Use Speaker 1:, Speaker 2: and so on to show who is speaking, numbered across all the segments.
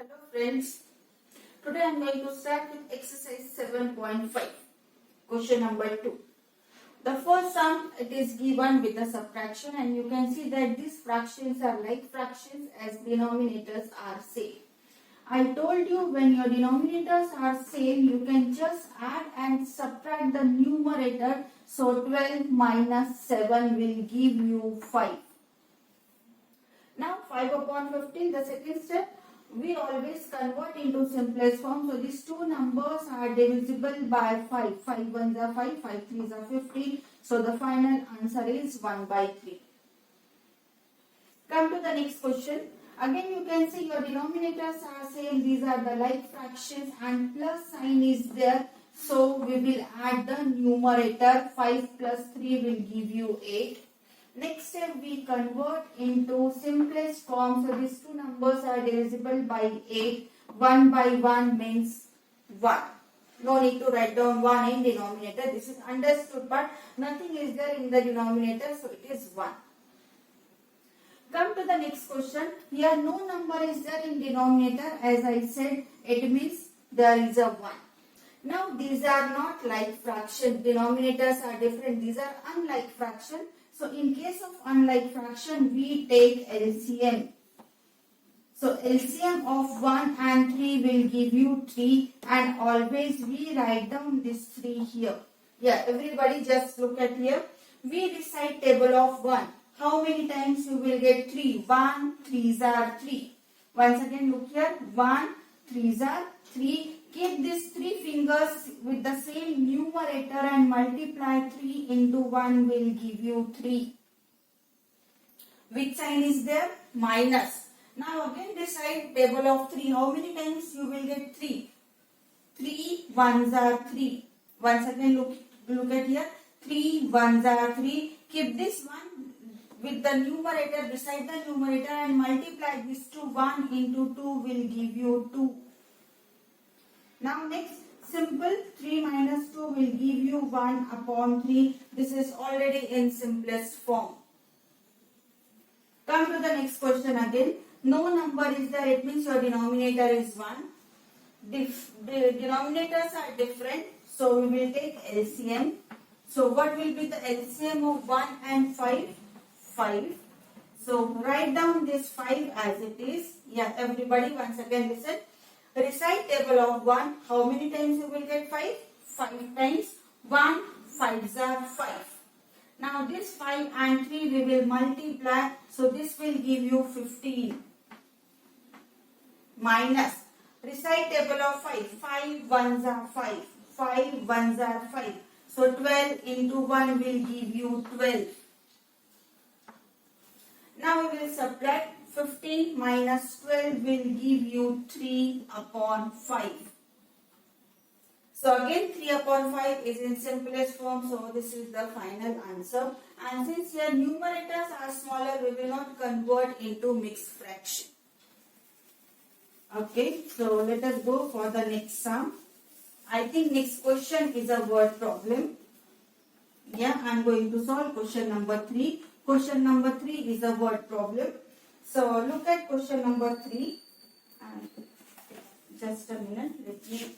Speaker 1: Hello friends, today I am going to start with exercise 7.5, question number 2. The first sum, it is given with a subtraction and you can see that these fractions are like fractions as denominators are same. I told you when your denominators are same, you can just add and subtract the numerator. So 12 minus 7 will give you 5. Now 5 upon 15, the second step, we always convert into simplest form. So these two numbers are divisible by 5. 5 ones are 5, 5 threes are 15. So the final answer is 1 by 3. Come to the next question. Again you can see your denominators are same. These are the like fractions and plus sign is there. So we will add the numerator. 5 plus 3 will give you 8. Next step, we convert into simplest form. So these two numbers are divisible by 8. 1 by 1 means 1. No need to write down 1 in denominator. This is understood, but nothing is there in the denominator, so it is 1. Come to the next question. Here no number is there in denominator. As I said, it means there is a 1. Now these are not like fraction. Denominators are different. These are unlike fraction. So in case of unlike fraction, we take LCM. So LCM of 1 and 3 will give you 3, and always we write down this 3 here. Yeah, everybody just look at here. We recite table of 1. How many times you will get 3? 1, 3s are 3. Once again look here. 1, 3s are 3. Keep these 3 fingers with the same numerator and multiply 3 into 1 will give you 3. Which sign is there? Minus. Now again decide table of 3. How many times you will get 3? 3 ones are 3. Once again look at here. 3 ones are 3. Keep this one with the numerator beside the numerator and multiply this to 1 into 2 will give you 2. Now next, simple 3 minus 2 will give you 1 upon 3. This is already in simplest form. Come to the next question again. No number is there, it means your denominator is 1. The denominators are different, so we will take LCM. So what will be the LCM of 1 and 5? 5. So write down this 5 as it is. Yeah, everybody once again listen. Recite table of 1. How many times you will get 5? 5 times. 1, 5s are 5. Now this 5 and 3 we will multiply. So this will give you 15. Minus. Recite table of 5. 5 ones are 5. 5 ones are 5. So 12 into 1 will give you 12. Now we will subtract. 15 minus 12 will give you 3 upon 5. So again 3 upon 5 is in simplest form. So this is the final answer. And since here numerators are smaller, we will not convert into mixed fraction. Okay, so let us go for the next sum. I think next question is a word problem. Yeah, I am going to solve question number 3. Question number 3 is a word problem. So look at question number 3. And just a minute, let me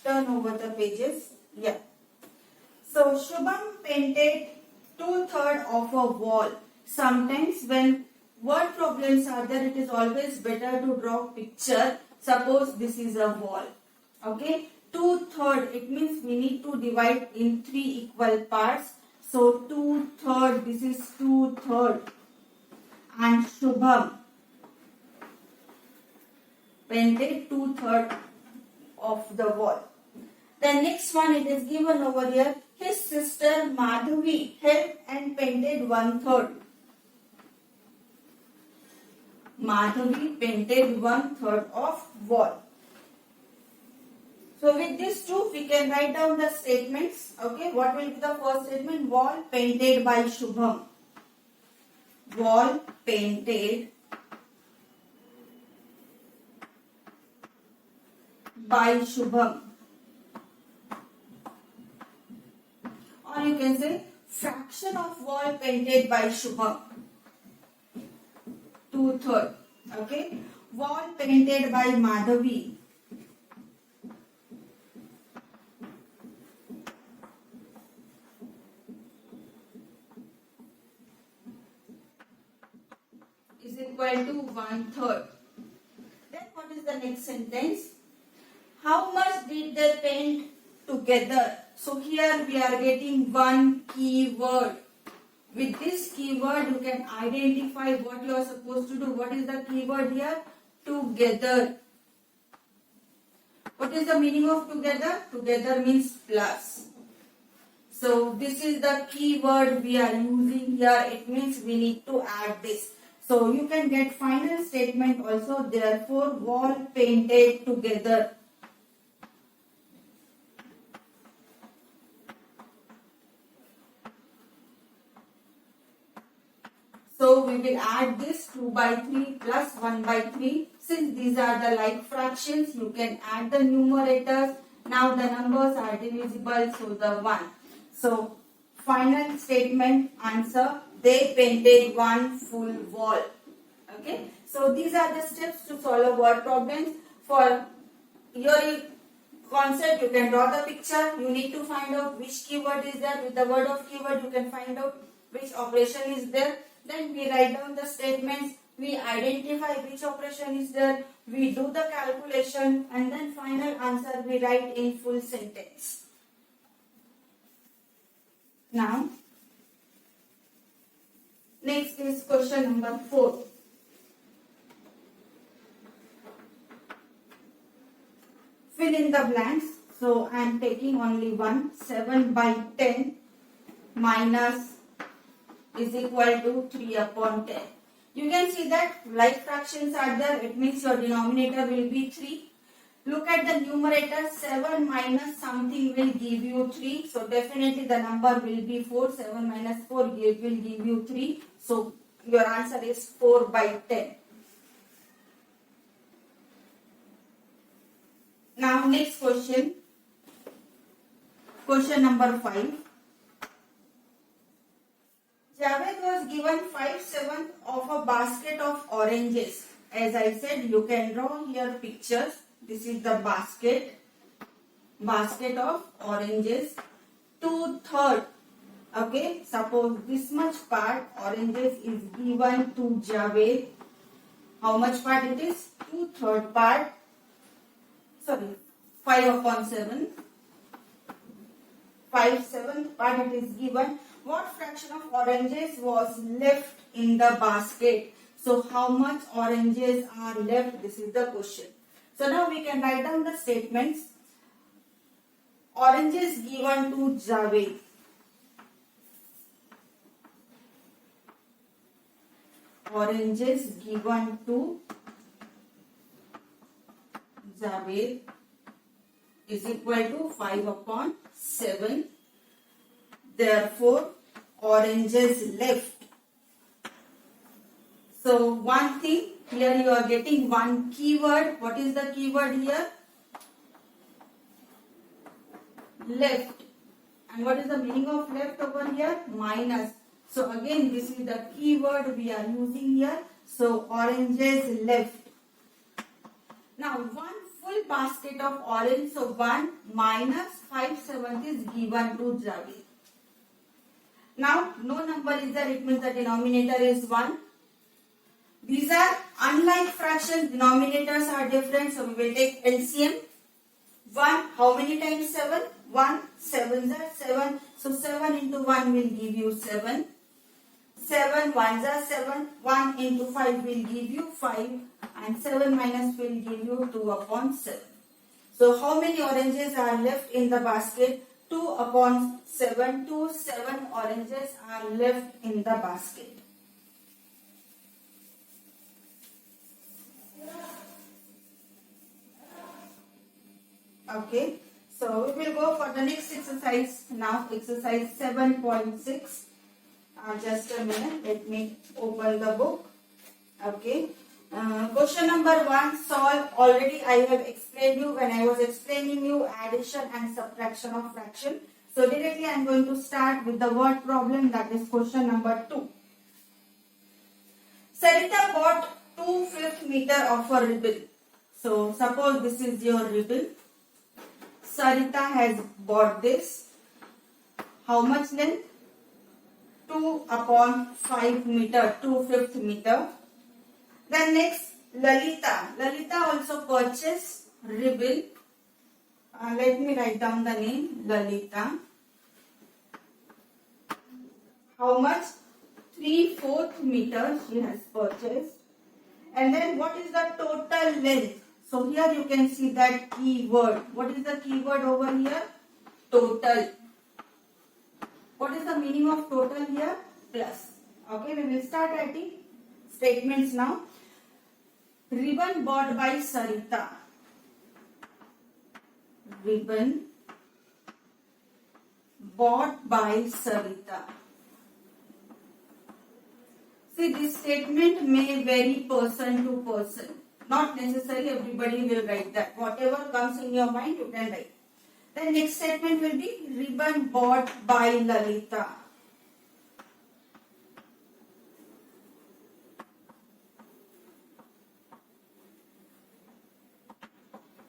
Speaker 1: turn over the pages. Yeah. So Shubham painted 2/3 of a wall. Sometimes when word problems are there, it is always better to draw picture. Suppose this is a wall. Okay. 2/3, it means we need to divide in 3 equal parts. So 2/3, this is 2/3. And Shubham painted 2/3 of the wall. The next one, it is given over here. His sister Madhavi helped and painted 1/3. Madhavi painted 1/3 of wall. So with these two, we can write down the statements. Okay, what will be the first statement? Wall painted by Shubham. Wall painted by Shubham. Or you can say fraction of wall painted by Shubham. 2/3. Okay. wall painted by Madhavi is equal to 1/3. Then what is the next sentence? How much did they paint together? So here we are getting one keyword. With this keyword you can identify what you are supposed to do. What is the keyword here? Together. What is the meaning of together? Together means plus. So this is the keyword we are using here. It means we need to add this. So you can get final statement also. Therefore, wall painted together. So we will add this 2/3 plus 1/3. Since these are the like fractions, you can add the numerators. Now the numbers are divisible, so the 1. So final statement answer, they painted one full wall. Okay. So these are the steps to solve a word problem. For your concept, you can draw the picture. You need to find out which keyword is there. With the word of keyword, you can find out which operation is there. Then we write down the statements. We identify which operation is there. We do the calculation, and then final answer we write in full sentence. Now, next is question number 4. Fill in the blanks. So I am taking only one. 7/10 minus is equal to 3/10. You can see that like fractions are there. It means your denominator will be 3. Look at the numerator. 7 minus something will give you 3. So definitely the number will be 4. 7 minus 4 will give you 3. So your answer is 4/10. Now next question. Question number 5. Javed was given 5/7 of a basket of oranges. As I said, you can draw here pictures. This is the basket of oranges. 2/3. Okay, suppose this much part oranges is given to Javed. How much part it is? 2/3 part. Sorry, 5/7. 5/7 part it is given. What fraction of oranges was left in the basket? So how much oranges are left? This is the question. So now we can write down the statements. Oranges given to Javed. Oranges given to Javed is equal to 5/7. Therefore, oranges left. So one thing, here you are getting one keyword. What is the keyword here? Left. And what is the meaning of left over here? Minus. So again, this is the keyword we are using here. So oranges left. Now one full basket of orange. So 1 minus 5/7 is given to Javed. Now no number is there. It means the denominator is 1. These are unlike fractions. Denominators are different. So we will take LCM. 1. How many times 7? 1. 7 are 7. So 7 into 1 will give you 7. 7 1s are 7. 1 into 5 will give you 5. And 7 minus will give you 2/7. So how many oranges are left in the basket? 2/7. 7 oranges are left in the basket. Okay. So we will go for the next exercise now. Exercise 7.6. Just a minute. Let me open the book. Okay. Question number 1. Solve. Already I have explained you when I was explaining you addition and subtraction of fraction. So directly I am going to start with the word problem, that is question number 2. Sarita bought 2/5 meter of a ribbon. So suppose this is your ribbon. Sarita has bought this. How much length? 2/5 meter, 2/5 meter. Then next, Lalita. Lalita also purchased ribbon. Let me write down the name, Lalita. How much? 3/4 meter she has purchased. And then what is the total length? So here you can see that keyword. What is the keyword over here? Total. What is the meaning of total here? Plus. Okay, we will start writing statements now. Ribbon bought by Sarita. Ribbon bought by Sarita. See, this statement may vary person to person. Not necessarily everybody will write that. Whatever comes in your mind, you can write. The next statement will be ribbon bought by Lalita.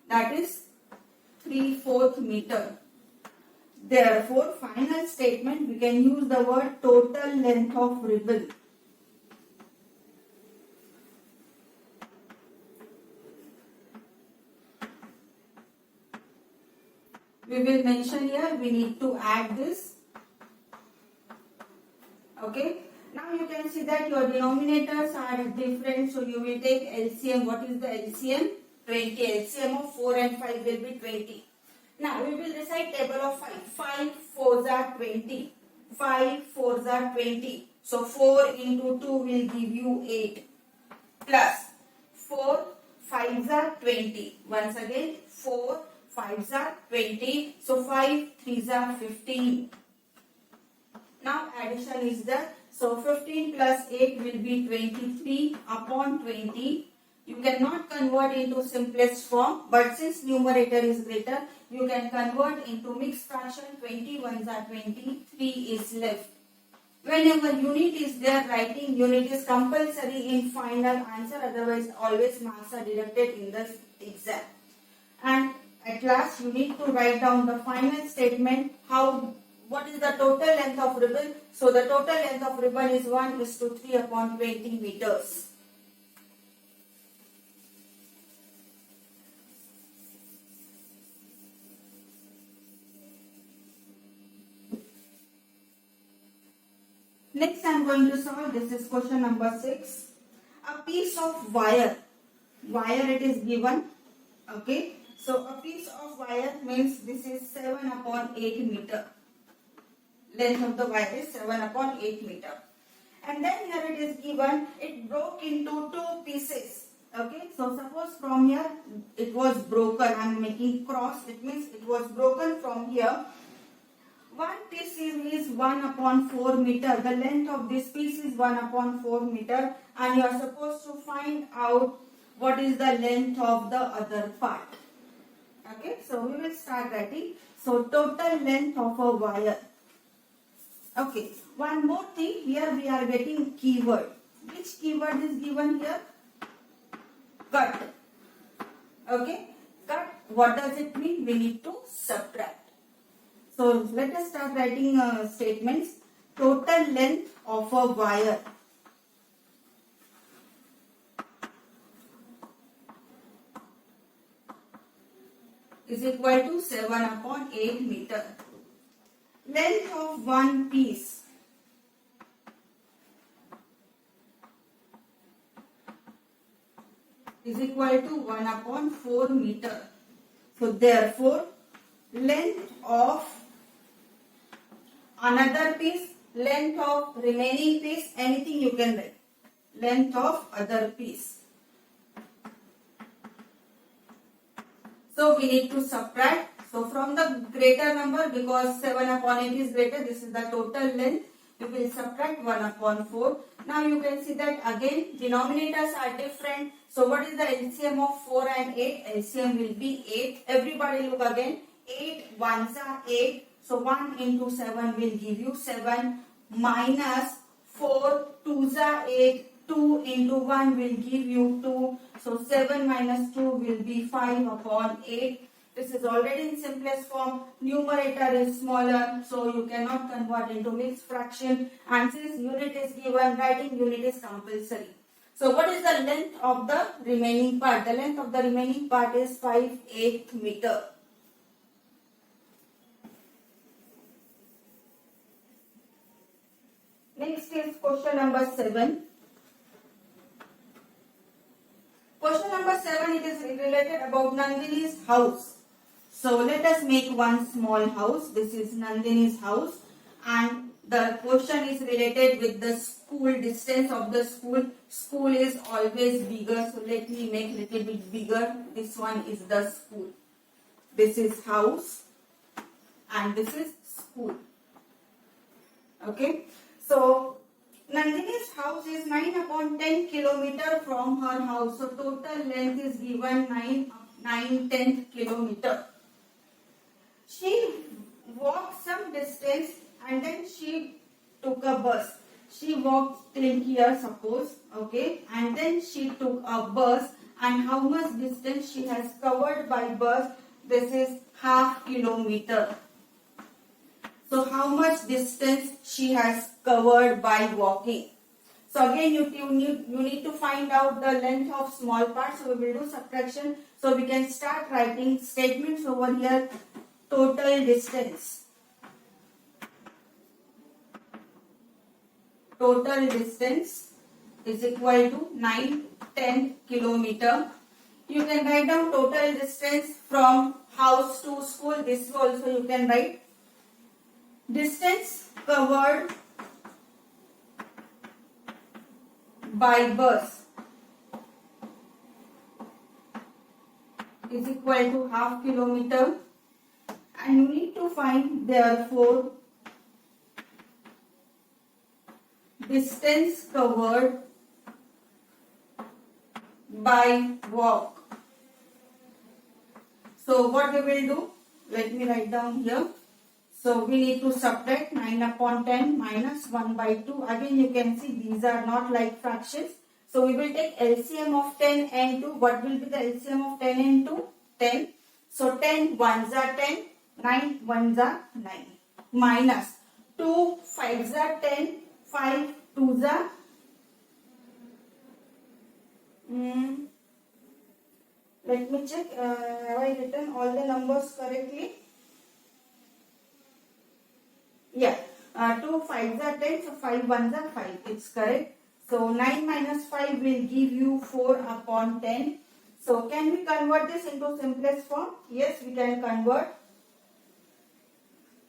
Speaker 1: That is 3/4 meter. Therefore, final statement we can use the word total length of ribbon. We will mention here, we need to add this. Okay. Now you can see that your denominators are different. So you will take LCM. What is the LCM? 20. LCM of 4 and 5 will be 20. Now we will recite table of 5. 5 4s are 20. 5 4s are 20. So 4 into 2 will give you 8. Plus 4 5s are 20. Once again 4 5s are 20. So 5 3s are 15. Now addition is there. So 15 plus 8 will be 23 upon 20. You cannot convert into simplest form, but since numerator is greater, you can convert into mixed fraction. 21s are 20, 3 is left. Whenever unit is there, writing unit is compulsory in final answer, otherwise always marks are deducted in the exam. And at last you need to write down the final statement, what is the total length of ribbon. So the total length of ribbon is 1:3 upon 20 meters. Next I am going to solve, this is question number 6. A piece of wire it is given. Okay, so a piece of wire means this is 7 upon 8 meter. Length of the wire is 7 upon 8 meter. And then here it is given, it broke into 2 pieces. Okay, so suppose from here it was broken, I am making cross, it means it was broken from here. One piece is 1 upon 4 meter. The length of this piece is 1 upon 4 meter, and you are supposed to find out what is the length of the other part. Okay, so we will start writing. So total length of a wire. Okay, one more thing, here we are getting keyword. Which keyword is given here? Cut. Okay, cut. What does it mean? We need to subtract. So let us start writing statements. Total length of a wire. Is equal to 7 upon 8 meter. Length of one piece. Is equal to 1 upon 4 meter. So therefore, length of another piece, length of remaining piece, anything you can write. Length of other piece. So we need to subtract. So from the greater number, because 7 upon 8 is greater, this is the total length. We will subtract 1 upon 4. Now you can see that again denominators are different. So what is the LCM of 4 and 8? LCM will be 8. Everybody look again. 8 ones are 8. So 1 into 7 will give you 7 minus 4 twos are 8 2 into 1 will give you 2. So 7 minus 2 will be 5 upon 8. This is already in simplest form. Numerator is smaller, so you cannot convert into mixed fraction. And since unit is given, writing unit is compulsory. So what is the length of the remaining part? The length of the remaining part is 5/8 meter. Next is question number 7. Question number 7, it is related about Nandini's house. So let us make one small house. This is Nandini's house, and the question is related with the school, distance of the school. School is always bigger, so let me make little bit bigger. This one is the school. This is house and this is school. Okay. So Nandini's house is 9 upon 10 kilometer from her house. So total length is given 9/10 kilometer. She walked some distance and then she took a bus. She walked till here, suppose, okay, and then she took a bus. And how much distance she has covered by bus? This is half kilometer. So how much distance she has covered by walking? So again you need to find out the length of small part. So we will do subtraction. So we can start writing statements over here. Total distance. Total distance is equal to 9/10 kilometer. You can write down total distance from house to school. This also you can write. Distance covered by bus is equal to half kilometer, and you need to find therefore distance covered by walk. So what we will do, let me write down here. So we need to subtract 9 upon 10 minus 1 by 2. Again you can see these are not like fractions. So we will take LCM of 10 and 2. What will be the LCM of 10 and 2? 10. So 10 ones are 10, 9 ones are 9. Minus 2 5s are 10, 5 2s are let me check, have I written all the numbers correctly? Yeah, 2 5s are 10, so 5 1s are 5. It's correct. So 9 minus 5 will give you 4 upon 10. So can we convert this into simplest form? Yes, we can convert.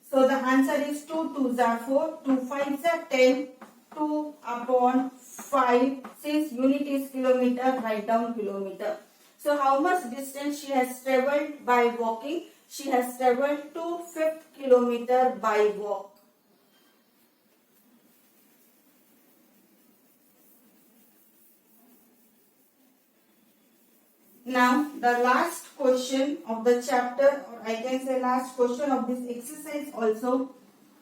Speaker 1: So the answer is 2 2s are 4, 2 5s are 10, 2 upon 5. Since unit is kilometer, write down kilometer. So how much distance she has travelled by walking? She has travelled 2/5 kilometer by walk. Now the last question of the chapter, or I can say last question of this exercise also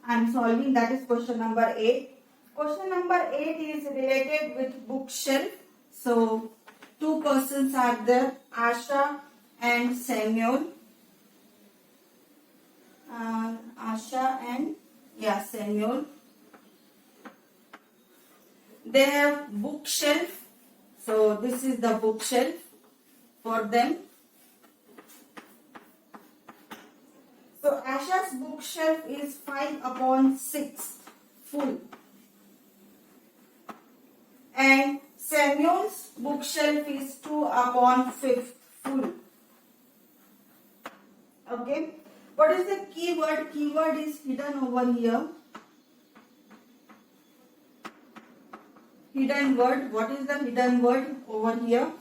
Speaker 1: I am solving, that is question number 8. Question number 8 is related with bookshelf. So two persons are there, Asha and Samuel. Asha and Samuel. They have bookshelf. So this is the bookshelf for them. So Asha's bookshelf is 5 upon 6 full, and Samuel's bookshelf is 2 upon 5 full. Okay. What is the keyword? Keyword is hidden over here. Hidden word. What is the hidden word over here?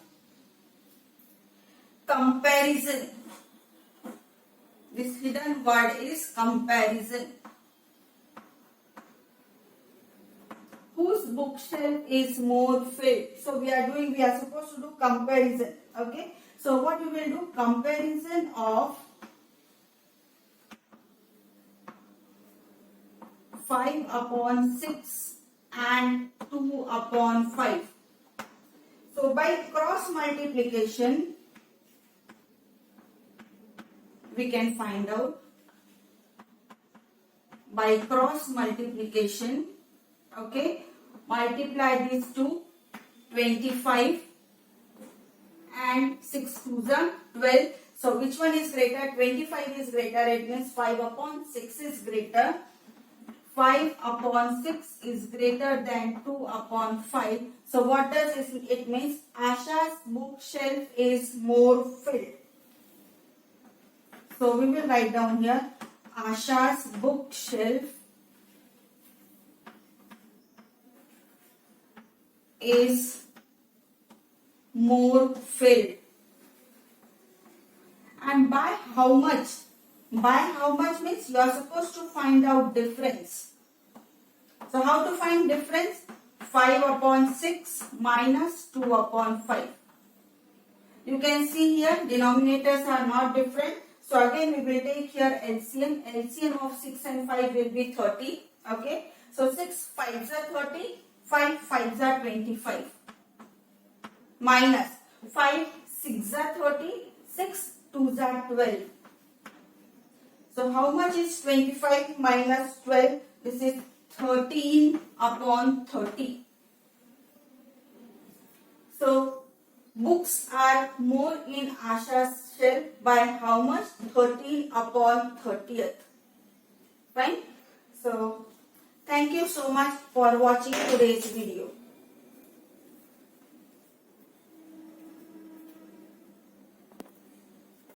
Speaker 1: Comparison. This hidden word is comparison. Whose bookshelf is more filled? So we are supposed to do comparison. Okay. So what we will do? Comparison of 5 upon 6 and 2 upon 5. So by cross multiplication, we can find out. By cross multiplication, okay, multiply these two, 25 and 6 2s are 12. So which one is greater? 25 is greater. It means 5 upon 6 is greater. 5 upon 6 is greater than 2 upon 5. So what does it means? Asha's bookshelf is more filled. So we will write down here, Asha's bookshelf is more filled. And by how much? By how much means you are supposed to find out difference. So how to find difference? 5 upon 6 minus 2 upon 5. You can see here denominators are not different. So again we will take here LCM. LCM of 6 and 5 will be 30. Okay. So 6 5s are 30. 5 5s are 25. Minus 5 6s are 30. 6 2s are 12. So how much is 25 minus 12? This is 13 upon 30. So books are more in Asha's shelf by how much? 13 upon 30th. Fine. So thank you so much for watching today's video.